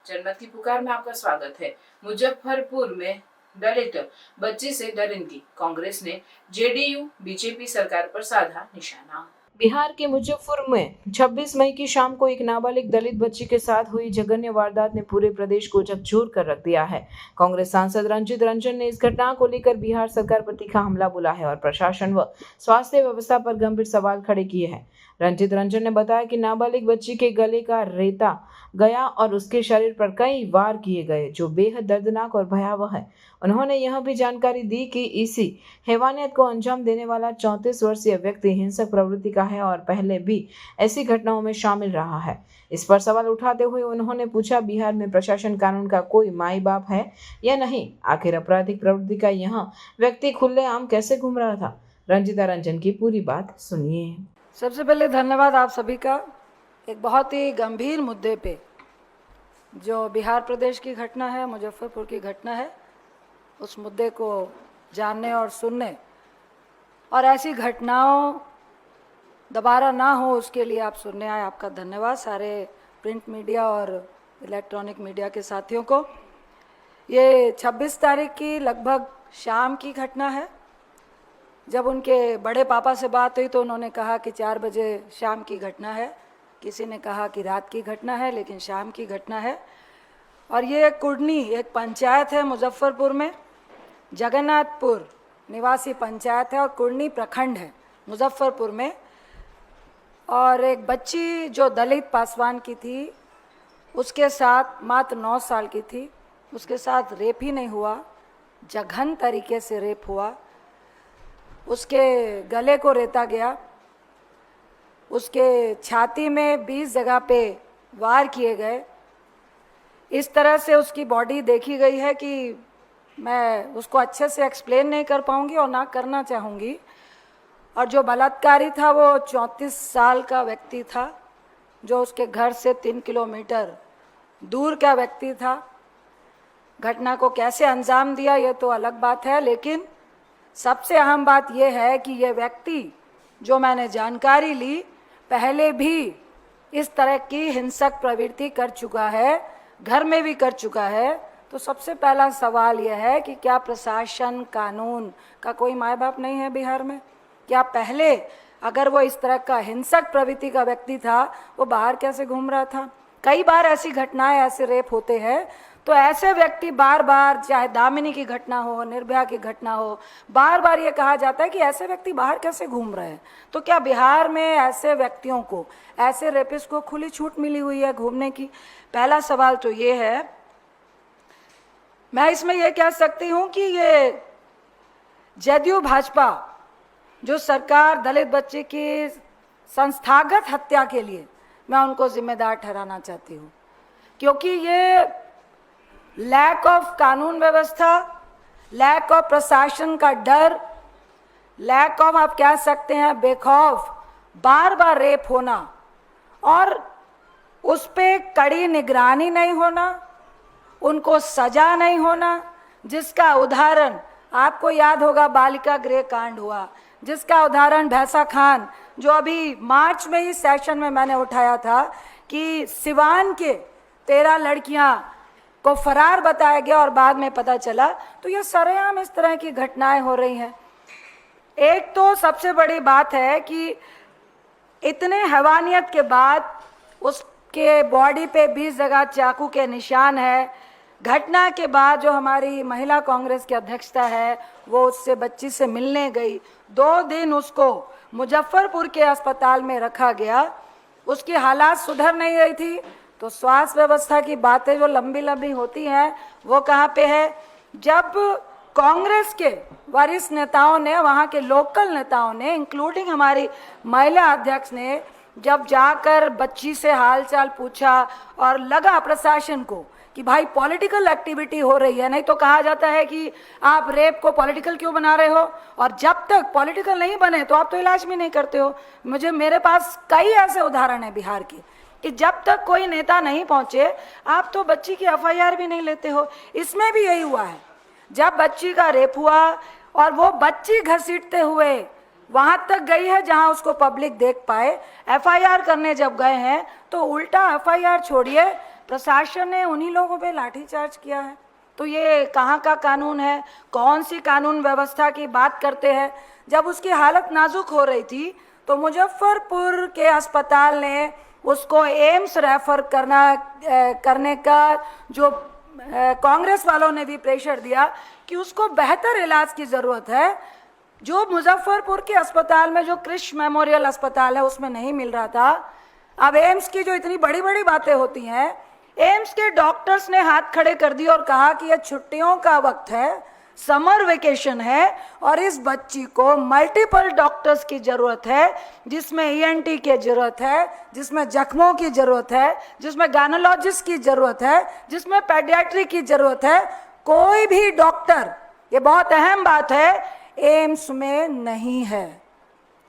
जनमत की पुकार में आपका स्वागत है। मुजफ्फरपुर में दलित बच्ची से दरिंदगी, कांग्रेस ने जेडीयू बीजेपी सरकार पर साधा निशाना। बिहार के मुजफ्फरपुर में 26 मई की शाम को एक नाबालिग दलित बच्ची के साथ हुई जघन्य वारदात ने पूरे प्रदेश को झकझोर कर रख दिया है। कांग्रेस सांसद रंजित रंजन ने इस घटना को लेकर बिहार सरकार पर तीखा हमला बोला है और प्रशासन व स्वास्थ्य व्यवस्था पर गंभीर सवाल खड़े किए हैं। रंजित रंजन ने बताया कि नाबालिग बच्ची के गले का रेता गया और उसके शरीर पर कई वार किए गए, जो बेहद दर्दनाक और भयावह है। उन्होंने यह भी जानकारी दी कि इसी हैवानियत को अंजाम देने वाला 34 वर्षीय व्यक्ति हिंसक प्रवृत्ति का है और पहले भी ऐसी घटनाओं में शामिल रहा है। इस पर सवाल उठाते हुए उन्होंने पूछा, बिहार में प्रशासन कानून का कोई माई बाप है या नहीं? आखिर आपराधिक प्रवृत्ति का यह व्यक्ति खुलेआम कैसे घूम रहा था? रंजिता रंजन की पूरी बात सुनिए। सबसे पहले धन्यवाद आप सभी का। एक बहुत ही गंभीर मुद्दे पे, जो बिहार प्रदेश की घटना है, मुजफ्फरपुर की घटना है, उस मुद्दे को जानने और सुनने और ऐसी घटनाओं दोबारा ना हो उसके लिए आप सुनने आए। आपका धन्यवाद सारे प्रिंट मीडिया और इलेक्ट्रॉनिक मीडिया के साथियों को। ये 26 तारीख की लगभग शाम की घटना है। जब उनके बड़े पापा से बात हुई तो उन्होंने कहा कि 4 बजे शाम की घटना है। किसी ने कहा कि रात की घटना है, लेकिन शाम की घटना है। और ये कुर्नी एक पंचायत है मुजफ्फरपुर में, जगन्नाथपुर निवासी पंचायत है और कुर्नी प्रखंड है मुजफ्फरपुर में। और एक बच्ची जो दलित पासवान की थी, उसके साथ मात्र 9 साल की थी, उसके साथ रेप ही नहीं हुआ, जघन्य तरीके से रेप हुआ। उसके गले को रेता गया, उसके छाती में 20 जगह पे वार किए गए। इस तरह से उसकी बॉडी देखी गई है कि मैं उसको अच्छे से एक्सप्लेन नहीं कर पाऊंगी और ना करना चाहूँगी। और जो बलात्कारी था वो 34 साल का व्यक्ति था, जो उसके घर से 3 किलोमीटर दूर का व्यक्ति था। घटना को कैसे अंजाम दिया ये तो अलग बात है, लेकिन सबसे अहम बात यह है कि ये व्यक्ति, जो मैंने जानकारी ली, पहले भी इस तरह की हिंसक प्रवृत्ति कर चुका है, घर में भी कर चुका है। तो सबसे पहला सवाल यह है कि क्या प्रशासन कानून का कोई माँ बाप नहीं है बिहार में? क्या पहले अगर वो इस तरह का हिंसक प्रवृत्ति का व्यक्ति था, वो बाहर कैसे घूम रहा था? कई बार ऐसी घटनाएं, ऐसे रेप होते हैं, तो ऐसे व्यक्ति बार बार, चाहे दामिनी की घटना हो, निर्भया की घटना हो, बार बार ये कहा जाता है कि ऐसे व्यक्ति बाहर कैसे घूम रहे हैं। तो क्या बिहार में ऐसे व्यक्तियों को, ऐसे रेपिस्ट को खुली छूट मिली हुई है घूमने की? पहला सवाल तो ये है। मैं इसमें ये कह सकती हूँ कि ये जदयू भाजपा जो सरकार दलित बच्चे की संस्थागत हत्या के लिए, मैं उनको जिम्मेदार ठहराना चाहती हूँ, क्योंकि ये लैक ऑफ कानून व्यवस्था, लैक ऑफ प्रशासन का डर, लैक ऑफ, आप कह सकते हैं बेखौफ बार बार रेप होना और उस पे कड़ी निगरानी नहीं होना, उनको सजा नहीं होना, जिसका उदाहरण आपको याद होगा बालिका गृह कांड हुआ, जिसका उदाहरण भैंसा खान, जो अभी मार्च में ही सेशन में मैंने उठाया था कि सिवान के 13 लड़कियां को फरार बताया गया और बाद में पता चला। तो ये सरेआम इस तरह की घटनाएं हो रही हैं। एक तो सबसे बड़ी बात है कि इतने हैवानियत के बाद उसके बॉडी पे 20 जगह चाकू के निशान है। घटना के बाद जो हमारी महिला कांग्रेस की अध्यक्षता है, वो उससे बच्ची से मिलने गई। 2 दिन उसको मुजफ्फरपुर के अस्पताल में रखा गया, उसकी हालात सुधर नहीं रही थी। तो स्वास्थ्य व्यवस्था की बातें जो लंबी लंबी होती हैं, वो कहाँ पे है? जब कांग्रेस के वरिष्ठ नेताओं ने, वहाँ के लोकल नेताओं ने, इंक्लूडिंग हमारी महिला अध्यक्ष ने, जब जाकर बच्ची से हालचाल पूछा और लगा प्रशासन को कि भाई पॉलिटिकल एक्टिविटी हो रही है, नहीं तो कहा जाता है कि आप रेप को पॉलिटिकल क्यों बना रहे हो, और जब तक पॉलिटिकल नहीं बने तो आप तो इलाज भी नहीं करते हो। मेरे पास कई ऐसे उदाहरण है बिहार के कि जब तक कोई नेता नहीं पहुंचे आप तो बच्ची की एफआईआर भी नहीं लेते हो। इसमें भी यही हुआ है। जब बच्ची का रेप हुआ और वो बच्ची घसीटते हुए वहां तक गई है जहां उसको पब्लिक देख पाए, एफआईआर करने जब गए हैं तो उल्टा एफआईआर छोड़िए, प्रशासन ने उन्हीं लोगों पे लाठीचार्ज किया है। तो ये कहाँ का कानून है, कौन सी कानून व्यवस्था की बात करते हैं। जब उसकी हालत नाजुक हो रही थी तो मुजफ्फरपुर के अस्पताल ने उसको एम्स रेफर करने का जो कांग्रेस वालों ने भी प्रेशर दिया कि उसको बेहतर इलाज की ज़रूरत है, जो मुजफ्फरपुर के अस्पताल में जो क्रिश मेमोरियल अस्पताल है उसमें नहीं मिल रहा था। अब एम्स की जो इतनी बड़ी बड़ी बातें होती हैं, एम्स के डॉक्टर्स ने हाथ खड़े कर दिए और कहा कि यह छुट्टियों का वक्त है, समर वेकेशन है और इस बच्ची को मल्टीपल डॉक्टर्स की ज़रूरत है, जिसमें ईएनटी की ज़रूरत है, जिसमें जख्मों की ज़रूरत है, जिसमें गायनोलॉजिस्ट की ज़रूरत है, जिसमें पेडियाट्री की ज़रूरत है। कोई भी डॉक्टर, ये बहुत अहम बात है, एम्स में नहीं है।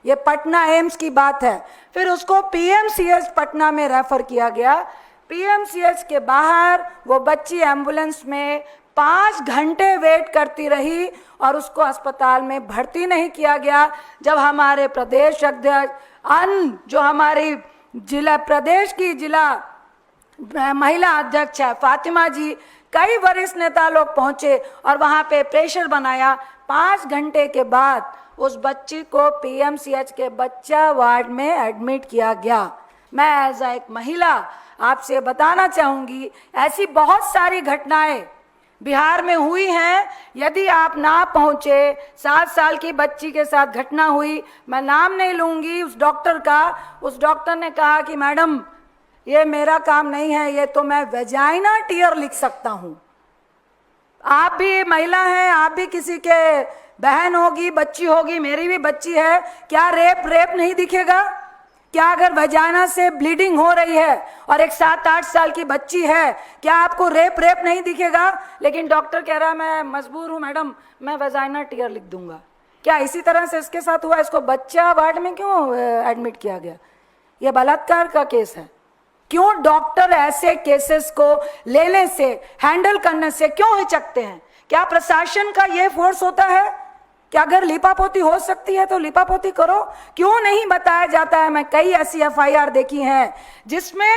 ये पटना एम्स की बात है। फिर उसको पीएमसीएच पटना में रेफर किया गया। पीएमसीएच के बाहर वो बच्ची एम्बुलेंस में 5 घंटे वेट करती रही और उसको अस्पताल में भर्ती नहीं किया गया। जब हमारे प्रदेश अध्यक्ष जो हमारी जिला प्रदेश की जिला महिला अध्यक्ष है फातिमा जी, कई वरिष्ठ नेता लोग पहुंचे और वहां पे प्रेशर बनाया। 5 घंटे के बाद उस बच्ची को पीएमसीएच के बच्चा वार्ड में एडमिट किया गया। मैं एज एक महिला आपसे बताना चाहूंगी, ऐसी बहुत सारी घटनाएं बिहार में हुई हैं। यदि आप ना पहुंचे, 7 साल की बच्ची के साथ घटना हुई, मैं नाम नहीं लूंगी उस डॉक्टर का। उस डॉक्टर ने कहा कि मैडम ये मेरा काम नहीं है, ये तो मैं वेजाइना टीयर लिख सकता हूं। आप भी महिला हैं, आप भी किसी के बहन होगी, बच्ची होगी, मेरी भी बच्ची है, क्या रेप नहीं दिखेगा? क्या अगर वजाना से ब्लीडिंग हो रही है और एक 7-8 साल की बच्ची है, क्या आपको रेप नहीं दिखेगा? लेकिन डॉक्टर कह रहा है मैं मजबूर हूं मैडम, मैं वजाइना टीयर लिख दूंगा। क्या इसी तरह से इसके साथ हुआ? इसको बच्चा वार्ड में क्यों एडमिट किया गया? यह बलात्कार का केस है। क्यों डॉक्टर ऐसे केसेस को लेने से, हैंडल करने से क्यों हिचकते हैं? क्या प्रशासन का यह फोर्स होता है कि अगर लिपापोती हो सकती है तो लिपापोती करो? क्यों नहीं बताया जाता है? मैं कई ऐसी एफआईआर देखी हैं जिसमें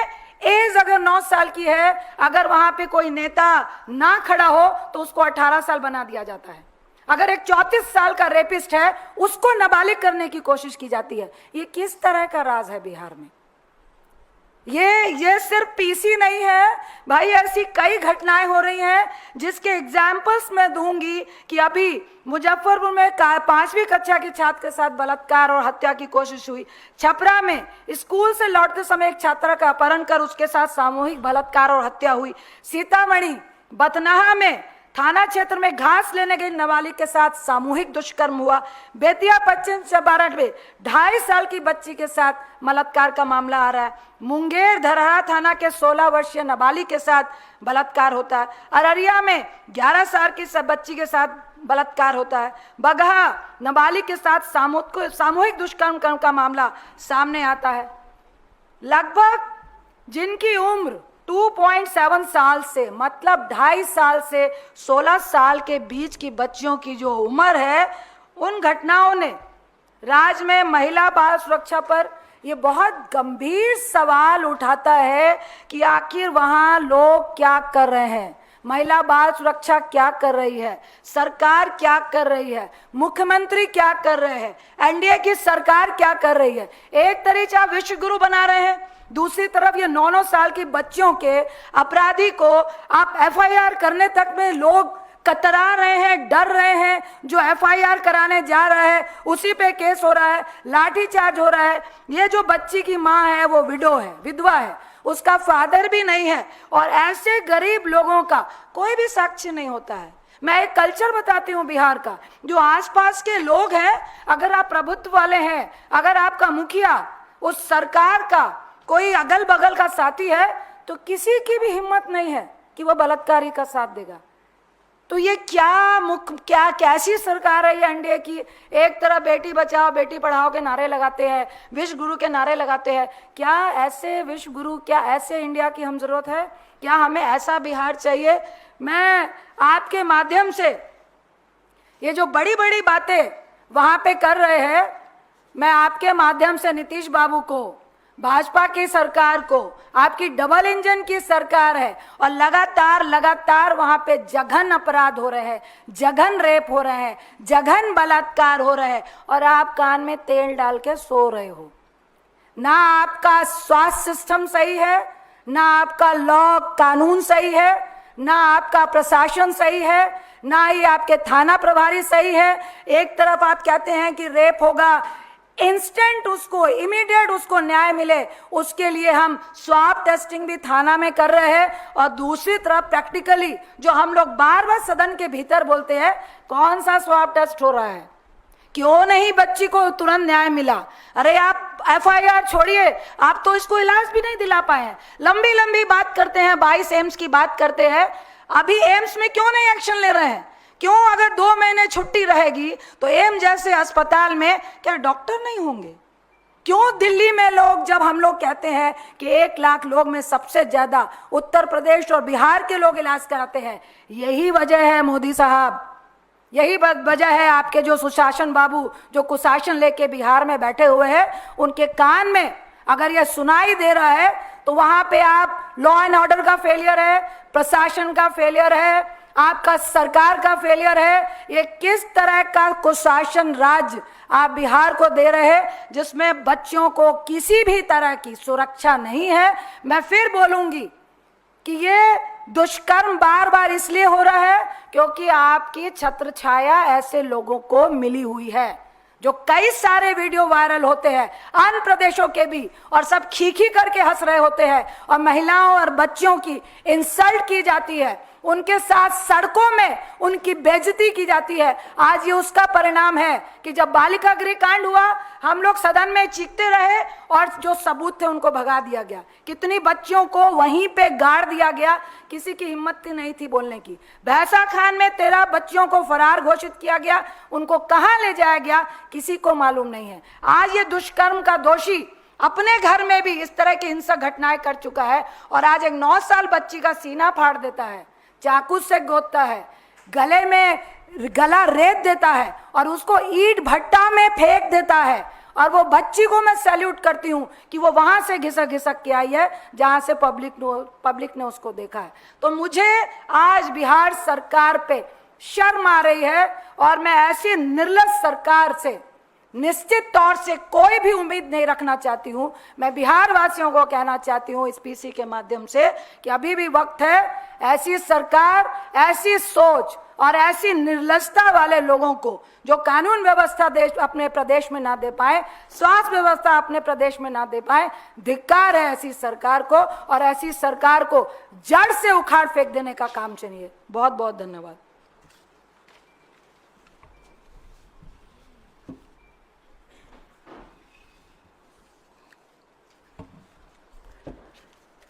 एज अगर 9 साल की है, अगर वहां पे कोई नेता ना खड़ा हो तो उसको 18 साल बना दिया जाता है। अगर एक 34 साल का रेपिस्ट है उसको नाबालिग करने की कोशिश की जाती है। ये किस तरह का राज है बिहार में? ये सिर्फ पीसी नहीं है भाई, ऐसी कई घटनाएं हो रही हैं जिसके एग्जाम्पल्स मैं दूंगी कि अभी मुजफ्फरपुर में 5वीं कक्षा की छात्र के साथ बलात्कार और हत्या की कोशिश हुई। छपरा में स्कूल से लौटते समय एक छात्रा का अपहरण कर उसके साथ सामूहिक बलात्कार और हत्या हुई। सीतामढ़ी बथनाहा में थाना क्षेत्र में घास लेने गई नाबालिग के साथ सामूहिक दुष्कर्म हुआ। बेतिया पश्चिम चंपारण में 2.5 साल की बच्ची के साथ बलात्कार का मामला आ रहा है। मुंगेर धरहा थाना के 16 वर्षीय नाबालिग के साथ बलात्कार होता है। अररिया में 11 साल की बच्ची के साथ बलात्कार होता है। बगहा नाबालिग के साथ सामूहिक दुष्कर्म का मामला सामने आता है। लगभग जिनकी उम्र 2.7 साल से, मतलब 2.5 साल से 16 साल के बीच की बच्चियों की जो उम्र है, उन घटनाओं ने राज्य में महिला बाल सुरक्षा पर ये बहुत गंभीर सवाल उठाता है कि आखिर वहाँ लोग क्या कर रहे हैं, महिला बाल सुरक्षा क्या कर रही है, सरकार क्या कर रही है, मुख्यमंत्री क्या कर रहे हैं, एनडीए की सरकार क्या कर रही है। एक तरीके आप विश्व गुरु बना रहे हैं, दूसरी तरफ ये 9-9 साल की बच्चियों के अपराधी को आप एफआईआर करने तक में लोग कतरा रहे हैं, डर रहे हैं। जो एफआईआर कराने जा रहा है उसी पे केस हो रहा है, लाठीचार्ज हो रहा है। ये जो बच्ची की माँ है वो विडो है, विधवा है, उसका फादर भी नहीं है और ऐसे गरीब लोगों का कोई भी साक्ष्य नहीं होता है। मैं एक कल्चर बताती हूँ बिहार का, जो आसपास के लोग हैं, अगर आप प्रभुत्व वाले हैं, अगर आपका मुखिया उस सरकार का कोई अगल बगल का साथी है, तो किसी की भी हिम्मत नहीं है कि वो बलात्कारी का साथ देगा। तो ये क्या कैसी सरकार है ये एनडीए की? एक तरफ बेटी बचाओ बेटी पढ़ाओ के नारे लगाते हैं, विश्व गुरु के नारे लगाते हैं। क्या ऐसे विश्व गुरु, क्या ऐसे इंडिया की हम जरूरत है? क्या हमें ऐसा बिहार चाहिए? मैं आपके माध्यम से ये जो बड़ी बड़ी बातें वहां पे कर रहे हैं, मैं आपके माध्यम से नीतीश बाबू को, भाजपा की सरकार को, आपकी डबल इंजन की सरकार है और लगातार वहां पे जघन अपराध हो रहे हैं, जघन रेप हो रहे हैं, जघन बलात्कार हो रहे हैं और आप कान में तेल डाल के सो रहे हो। ना आपका स्वास्थ्य सिस्टम सही है, ना आपका लॉ कानून सही है, ना आपका प्रशासन सही है, ना ही आपके थाना प्रभारी सही है। एक तरफ आप कहते हैं कि रेप होगा, इंस्टेंट उसको, इमीडिएट उसको न्याय मिले, उसके लिए हम स्वाब टेस्टिंग भी थाना में कर रहे हैं और दूसरी तरफ प्रैक्टिकली जो हम लोग बार बार सदन के भीतर बोलते हैं, कौन सा स्वाब टेस्ट हो रहा है, क्यों नहीं बच्ची को तुरंत न्याय मिला? अरे आप एफआईआर छोड़िए, आप तो इसको इलाज भी नहीं दिला पाए हैं। लंबी लंबी बात करते हैं, 22 एम्स की बात करते हैं, अभी एम्स में क्यों नहीं एक्शन ले रहे हैं? क्यों अगर 2 महीने छुट्टी रहेगी तो एम्स जैसे अस्पताल में क्या डॉक्टर नहीं होंगे? क्यों दिल्ली में लोग, जब हम लोग कहते हैं कि 1 लाख लोग में सबसे ज्यादा उत्तर प्रदेश और बिहार के लोग इलाज कराते हैं, यही वजह है मोदी साहब, यही वजह है आपके जो सुशासन बाबू जो कुशासन लेके बिहार में बैठे हुए हैं, उनके कान में अगर यह सुनाई दे रहा है तो वहां पे आप लॉ एंड ऑर्डर का फेलियर है, प्रशासन का फेलियर है, आपका सरकार का फेलियर है। ये किस तरह का कुशासन राज्य आप बिहार को दे रहे हैं जिसमें बच्चों को किसी भी तरह की सुरक्षा नहीं है। मैं फिर बोलूंगी कि ये दुष्कर्म बार बार इसलिए हो रहा है क्योंकि आपकी छत्र छाया ऐसे लोगों को मिली हुई है जो कई सारे वीडियो वायरल होते हैं अन्य प्रदेशों के भी, और सब खीखी करके हंस रहे होते हैं और महिलाओं और बच्चों की इंसल्ट की जाती है, उनके साथ सड़कों में उनकी बेइज्जती की जाती है। आज ये उसका परिणाम है कि जब बालिका गृह कांड हुआ, हम लोग सदन में चीखते रहे और जो सबूत थे उनको भगा दिया गया। कितनी बच्चियों को वहीं पे गाड़ दिया गया, किसी की हिम्मत नहीं थी बोलने की। भैंसा खान में 13 बच्चियों को फरार घोषित किया गया, उनको कहां ले जाया गया किसी को मालूम नहीं है। आज ये दुष्कर्म का दोषी अपने घर में भी इस तरह की हिंसक घटनाएं कर चुका है और आज एक 9 साल बच्ची का सीना फाड़ देता है, चाकू से गोदता है, गले में गला रेत देता है और उसको ईंट भट्टा में फेंक देता है। और वो बच्ची को मैं सैल्यूट करती हूँ कि वो वहां से घिसक घिसक के आई है जहां से पब्लिक ने उसको देखा है। तो मुझे आज बिहार सरकार पे शर्म आ रही है और मैं ऐसी निर्लज सरकार से निश्चित तौर से कोई भी उम्मीद नहीं रखना चाहती हूं। मैं बिहार वासियों को कहना चाहती हूं इस पीसी के माध्यम से कि अभी भी वक्त है, ऐसी सरकार, ऐसी सोच और ऐसी निर्लजता वाले लोगों को जो कानून व्यवस्था अपने प्रदेश में ना दे पाए, स्वास्थ्य व्यवस्था अपने प्रदेश में ना दे पाए, धिक्कार है ऐसी सरकार को और ऐसी सरकार को जड़ से उखाड़ फेंक देने का काम चाहिए। बहुत बहुत धन्यवाद।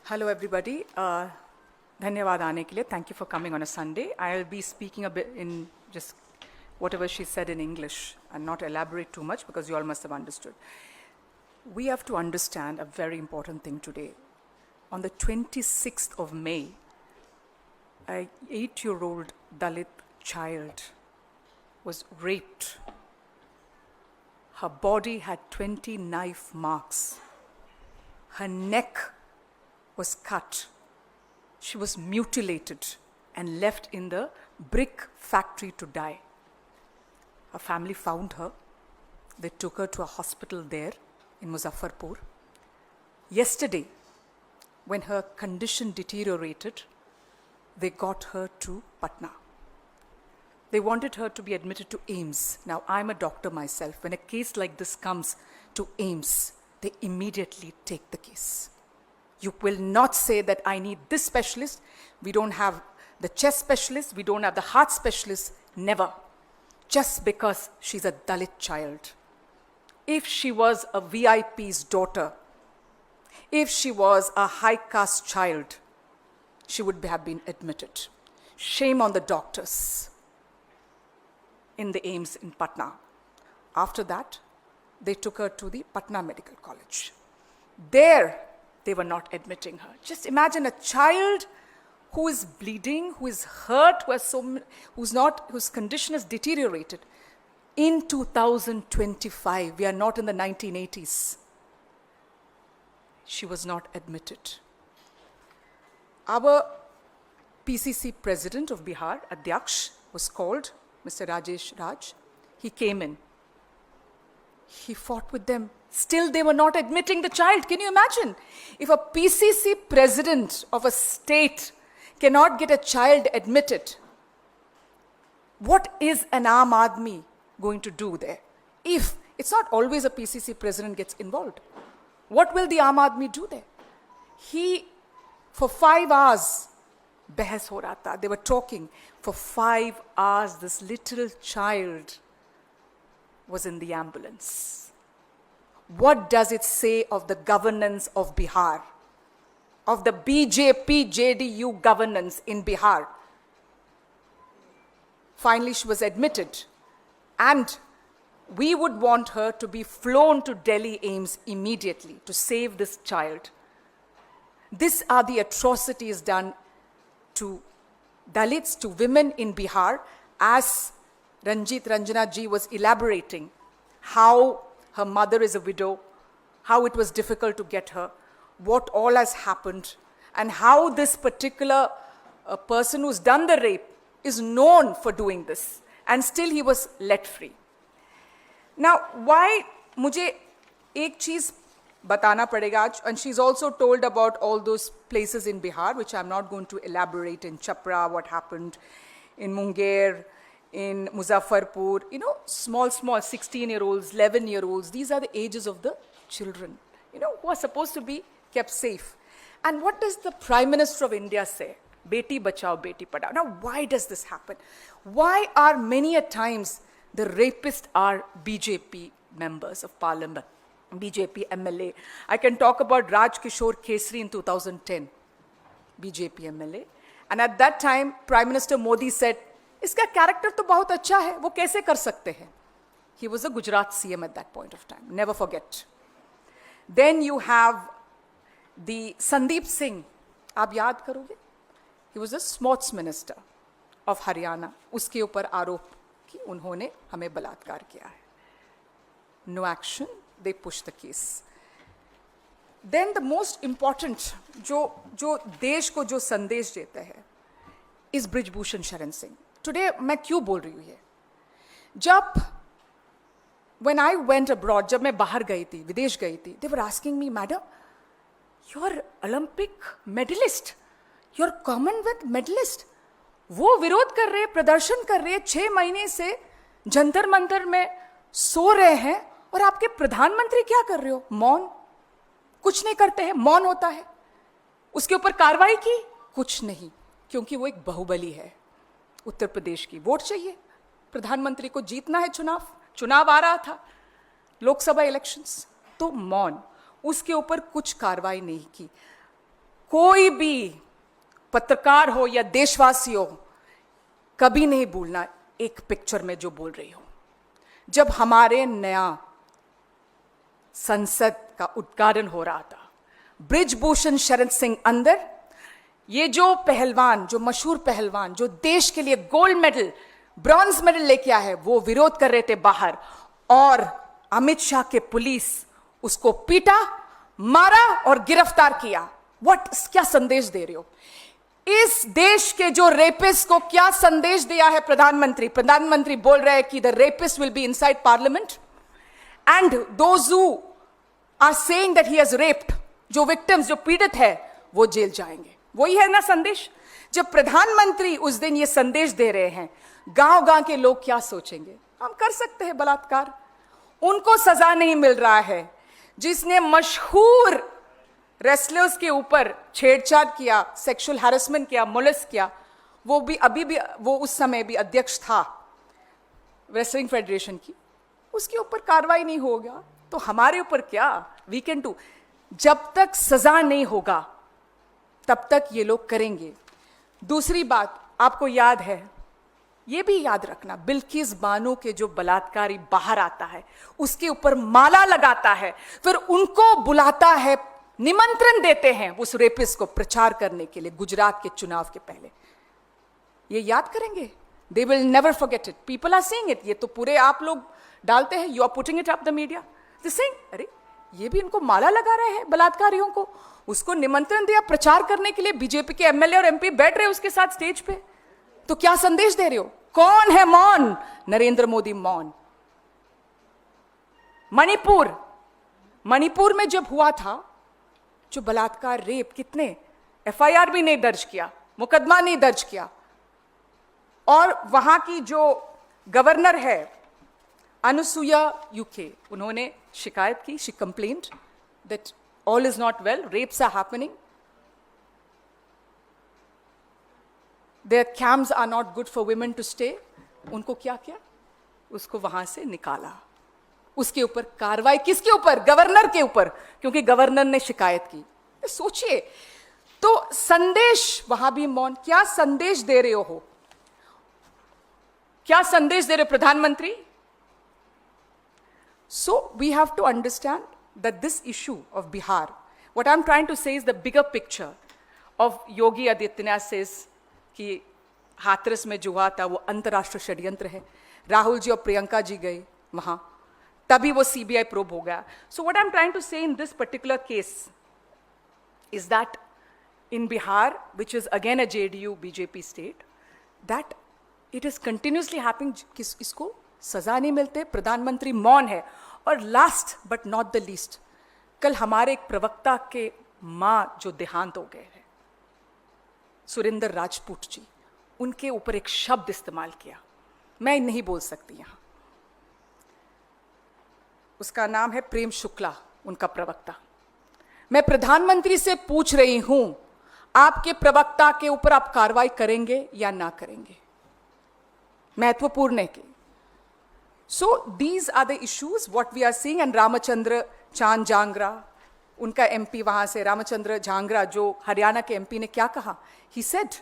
Hello everybody. Dhanyawad aane ke liye. Thank you for coming on a Sunday. I'll be speaking a bit in just whatever she said in English and not elaborate too much because you all must have understood. We have to understand a very important thing today. On the 26th of May, an 8-year-old Dalit child was raped. Her body had 20 knife marks. Her neck was cut. She was mutilated and left in the brick factory to die. Her family found her. They took her to a hospital there in Muzaffarpur. Yesterday, when her condition deteriorated, they got her to Patna. They wanted her to be admitted to AIIMS. Now, I'm a doctor myself. When a case like this comes to AIIMS, they immediately take the case. You will not say that I need this specialist. We don't have the chest specialist. We don't have the heart specialist. Never. Just because she's a Dalit child. If she was a VIP's daughter, if she was a high caste child, she would have been admitted. Shame on the doctors in the AIIMS in Patna. After that, they took her to the Patna Medical College. There, they were not admitting her. Just imagine a child who is bleeding, who is hurt, whose condition has deteriorated. In 2025, we are not in the 1980s. she was not admitted. Our PCC president of Bihar, Adhyaksh, was called, Mr. Rajesh Raj. He came in. He fought with them. Still, they were not admitting the child. Can you imagine? If a PCC president of a state cannot get a child admitted, what is an Aam Aadmi going to do there? If it's not always a PCC president gets involved, what will the Aam Aadmi do there? For 5 hours, behas ho raha tha. They were talking. For 5 hours, this little child was in the ambulance. What does it say of the governance of Bihar? Of the BJP JDU governance in Bihar? Finally, she was admitted. And we would want her to be flown to Delhi AIIMS immediately to save this child. These are the atrocities done to Dalits, to women in Bihar, as Ranjit Ranjana ji was elaborating how her mother is a widow, how it was difficult to get her, what all has happened, and how this particular person who's done the rape is known for doing this, and still he was let free. Now, why mujhe ek cheez batana padega aaj, and she's also told about all those places in Bihar, which I'm not going to elaborate, in Chapra, what happened, in Munger, in Muzaffarpur, small 16-year-olds, 11-year-olds, these are the ages of the children, who are supposed to be kept safe. And what does the Prime Minister of India say? Beti bachao, beti padhao. Now, why does this happen? Why are many a times the rapists are BJP members of parliament, BJP MLA? I can talk about Raj Kishore Kesri in 2010, BJP MLA. And at that time, Prime Minister Modi said, iska character to bahut acha hai, wo kaise kar sakte hain? He was a Gujarat CM at that point of time, never forget. Then you have the Sandeep Singh, aap yaad karoge? He was a sports minister of Haryana. Uske upar आरोप कि उन्होंने हमें बलात्कार किया है. No action, they push the case. Then the most important, जो देश को जो संदेश देता है, is Brijbhushan Sharan Singh. Today मैं क्यों बोल रही हूँ ये? जब when I went abroad, जब मैं बाहर गई थी, विदेश गई थी, they were asking me, madam, you're Olympic medalist, you're Commonwealth medalist. वो विरोध कर रहे, प्रदर्शन कर रहे, 6 महीने से जंतर मंतर में सो रहे हैं, और आपके प्रधानमंत्री क्या कर रहे हो? मौन, कुछ नहीं करते हैं, मौन होता है. उसके ऊपर कार्रवाई की? कुछ नहीं, क्योंकि वो एक बाहुबली है. उत्तर प्रदेश की वोट चाहिए, प्रधानमंत्री को जीतना है, चुनाव आ रहा था, लोकसभा इलेक्शंस, तो मौन. उसके ऊपर कुछ कार्रवाई नहीं की. कोई भी पत्रकार हो या देशवासी हो, कभी नहीं भूलना एक पिक्चर में जो बोल रही हो. जब हमारे नया संसद का उद्घाटन हो रहा था, बृजभूषण शरण सिंह अंदर, ये जो पहलवान, जो मशहूर पहलवान, जो देश के लिए गोल्ड मेडल, ब्रॉन्ज मेडल लेके आया है, वो विरोध कर रहे थे बाहर, और अमित शाह के पुलिस उसको पीटा, मारा और गिरफ्तार किया. क्या संदेश दे रहे हो? इस देश के जो रेपिस्ट को क्या संदेश दिया है प्रधानमंत्री? प्रधानमंत्री बोल रहे हैं कि the rapist will be inside parliament and those who are saying that he has raped, जो विक्टिम्स, जो पीड़ित है, वो जेल जाएंगे. वही है ना संदेश? जब प्रधानमंत्री उस दिन ये संदेश दे रहे हैं, गांव-गांव के लोग क्या सोचेंगे? हम कर सकते हैं बलात्कार, उनको सजा नहीं मिल रहा है. जिसने मशहूर रेसलर्स के ऊपर छेड़छाड़ किया, सेक्सुअल हैरेसमेंट किया, मोलेस्ट किया, वो भी अभी भी, वो उस समय भी अध्यक्ष था रेसलिंग फेडरेशन की, उसके ऊपर कार्रवाई नहीं होगा तो हमारे ऊपर क्या? We can do. जब तक सजा नहीं होगा तब तक ये लोग करेंगे. दूसरी बात आपको याद है, ये भी याद रखना, बिल्किस बानो के जो बलात्कारी बाहर आता है, उसके ऊपर माला लगाता है, फिर उनको बुलाता है, निमंत्रण देते हैं उस रेपिस्ट को प्रचार करने के लिए गुजरात के चुनाव के पहले. ये याद करेंगे. They will never forget it. People are seeing it. ये तो पूरे आप लोग डालते हैं, you are putting it up the media. They saying, अरे ये भी इनको माला लगा रहे हैं बलात्कारियों को। उसको निमंत्रण दिया प्रचार करने के लिए, बीजेपी के एमएलए और एमपी बैठ रहे उसके साथ स्टेज पे, तो क्या संदेश दे रहे हो? कौन है मौन? नरेंद्र मोदी मौन। मणिपुर में जब हुआ था जो बलात्कार, रेप, कितने एफआईआर भी नहीं दर्ज किया, मुकदमा नहीं दर्ज किया, और वहां की जो गवर्नर है अनुसुया यूके, उन्होंने शिकायत की, she complained that all is not well, rapes are happening, their camps are not good for women to stay. उनको क्या किया? उसको वहां से निकाला। उसके ऊपर कार्रवाई किसके ऊपर? गवर्नर के ऊपर, क्योंकि गवर्नर ने शिकायत की। सोचिए, तो संदेश वहां भी मौन। क्या संदेश दे रहे हो? क्या संदेश दे रहे हो प्रधानमंत्री? So we have to understand that this issue of Bihar, what I'm trying to say is the bigger picture of Yogi Adityanath says कि हाथरस में जो हुआ था वो अंतर्राष्ट्रीय षड्यंत्र है। राहुल जी और प्रियंका जी गए वहां, तभी वो सीबीआई प्रोब हो गया। So what I'm trying to say in this particular case is that in Bihar, which is again a JDU BJP state, that it is continuously happening कि इसको सजा नहीं मिलते, प्रधानमंत्री मौन है। और last but not the least, कल हमारे एक प्रवक्ता के मां जो देहांत हो गए हैं, सुरेंद्र राजपूत जी, उनके ऊपर एक शब्द इस्तेमाल किया, मैं नहीं बोल सकती यहां, उसका नाम है प्रेम शुक्ला, उनका प्रवक्ता। मैं प्रधानमंत्री से पूछ रही हूं, आपके प्रवक्ता के ऊपर आप कार्रवाई करेंगे या ना करेंगे? महत्वपूर्ण है कि So these are the issues what we are seeing, and Ramachandra Chand Jangra, उनका MP वहां से, रामचंद्र झांगरा जो हरियाणा के MP ने क्या कहा? He said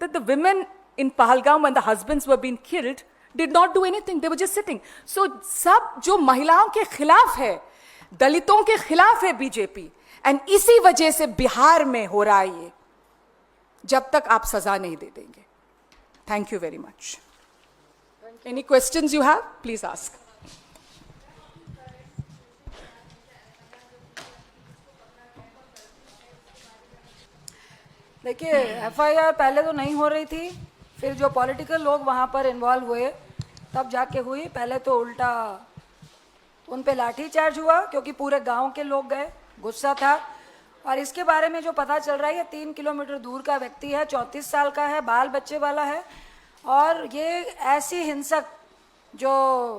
that the women in Pahalgam when the husbands were being killed did not do anything, they were just sitting. So सब जो महिलाओं के खिलाफ है, दलितों के खिलाफ है बीजेपी, एंड इसी वजह से बिहार में हो रहा है ये, जब तक आप सजा नहीं दे देंगे। Thank you very much. Any questions you have? Please ask. देखिए, एफआईआर पहले तो नहीं हो रही थी, फिर जो पॉलिटिकल लोग वहाँ पर इन्वॉल्व हुए तब जाके हुई। पहले तो उल्टा उन पे लाठीचार्ज हुआ क्योंकि पूरे गांव के लोग गए, गुस्सा था। और इसके बारे में जो पता चल रहा है, ये 3 किलोमीटर दूर का व्यक्ति है, 34 साल का है, बाल बच्चे वाला है, और ये ऐसी हिंसक जो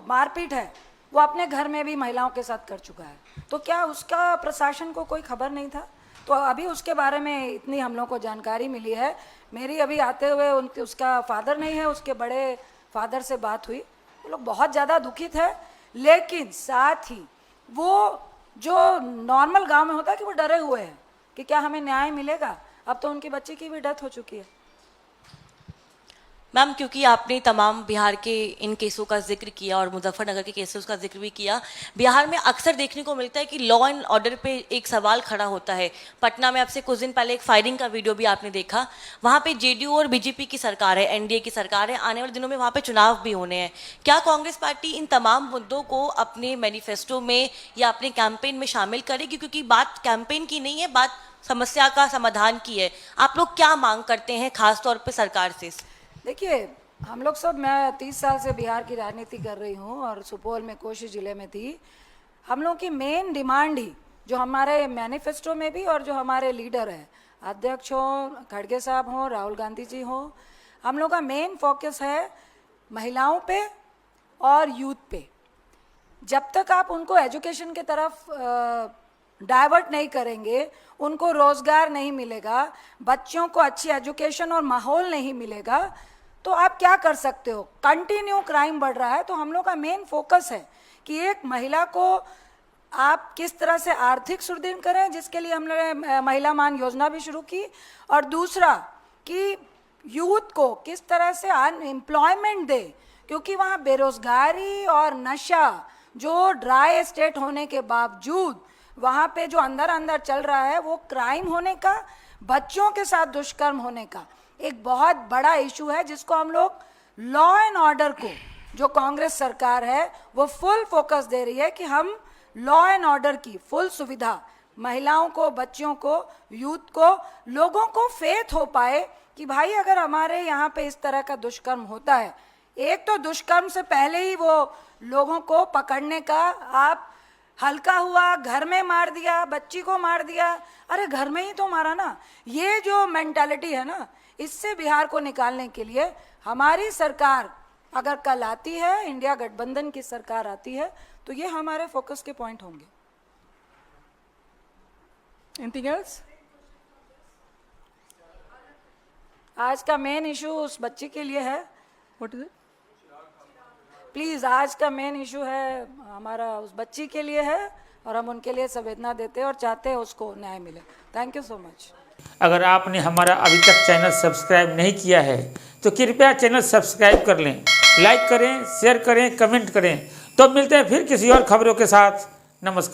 मारपीट है वो अपने घर में भी महिलाओं के साथ कर चुका है। तो क्या उसका प्रशासन को कोई खबर नहीं था? तो अभी उसके बारे में इतनी हम लोग को जानकारी मिली है। मेरी अभी आते हुए उसका फादर नहीं है, उसके बड़े फादर से बात हुई, वो लोग बहुत ज़्यादा दुखित है। लेकिन साथ ही वो जो नॉर्मल गांव में होता है कि वो डरे हुए हैं कि क्या हमें न्याय मिलेगा। अब तो उनकी बच्ची की भी डेथ हो चुकी है। मैम, क्योंकि आपने तमाम बिहार के इन केसों का जिक्र किया और मुजफ्फरनगर के केसेस का जिक्र भी किया, बिहार में अक्सर देखने को मिलता है कि लॉ एंड ऑर्डर पे एक सवाल खड़ा होता है। पटना में आपसे कुछ दिन पहले एक फायरिंग का वीडियो भी आपने देखा, वहाँ पे जेडीयू और बीजेपी की सरकार है, एनडीए की सरकार है, आने वाले दिनों में वहाँ पे चुनाव भी होने हैं। क्या कांग्रेस पार्टी इन तमाम मुद्दों को अपने मैनिफेस्टो में या अपने कैंपेन में शामिल करेगी? क्योंकि बात कैंपेन की नहीं है, बात समस्या का समाधान की है। आप लोग क्या मांग करते हैं खासतौर पर सरकार से? देखिए, हम लोग सब, मैं 30 साल से बिहार की राजनीति कर रही हूँ और सुपौल में, कोशी जिले में थी। हम लोग की मेन डिमांड ही, जो हमारे मैनिफेस्टो में भी और जो हमारे लीडर हैं, अध्यक्ष हो, खड़गे साहब हो, राहुल गांधी जी हो, हम लोग का मेन फोकस है महिलाओं पे और यूथ पे। जब तक आप उनको एजुकेशन की तरफ डाइवर्ट नहीं करेंगे, उनको रोज़गार नहीं मिलेगा, बच्चों को अच्छी एजुकेशन और माहौल नहीं मिलेगा, तो आप क्या कर सकते हो? कंटिन्यू क्राइम बढ़ रहा है। तो हम लोग का मेन फोकस है कि एक महिला को आप किस तरह से आर्थिक सुदृढ़ करें, जिसके लिए हमने महिला मान योजना भी शुरू की, और दूसरा कि यूथ को किस तरह से अनएम्प्लॉयमेंट दे, क्योंकि वहाँ बेरोजगारी और नशा जो ड्राई स्टेट होने के बावजूद वहाँ पे जो अंदर अंदर चल रहा है, वो क्राइम होने का, बच्चों के साथ दुष्कर्म होने का एक बहुत बड़ा इशू है, जिसको हम लोग लॉ एंड ऑर्डर को, जो कांग्रेस सरकार है वो फुल फोकस दे रही है कि हम लॉ एंड ऑर्डर की फुल सुविधा महिलाओं को, बच्चों को, यूथ को, लोगों को फेथ हो पाए कि भाई अगर हमारे यहाँ पे इस तरह का दुष्कर्म होता है, एक तो दुष्कर्म से पहले ही वो लोगों को पकड़ने का आप हल्का हुआ, घर में मार दिया, बच्ची को मार दिया, अरे घर में ही तो मारा ना। ये जो मेंटालिटी है ना, इससे बिहार को निकालने के लिए हमारी सरकार अगर कल आती है, इंडिया गठबंधन की सरकार आती है, तो ये हमारे फोकस के पॉइंट होंगे। Anything else? आज का मेन इशू उस बच्ची के लिए है। What is it? प्लीज, आज का मेन इशू है हमारा उस बच्ची के लिए है और हम उनके लिए संवेदना देते हैं और चाहते हैं उसको न्याय मिले। Thank you so much. अगर आपने हमारा अभी तक चैनल सब्सक्राइब नहीं किया है तो कृपया चैनल सब्सक्राइब कर लें, लाइक करें, शेयर करें, कमेंट करें। तो मिलते हैं फिर किसी और खबरों के साथ। नमस्कार।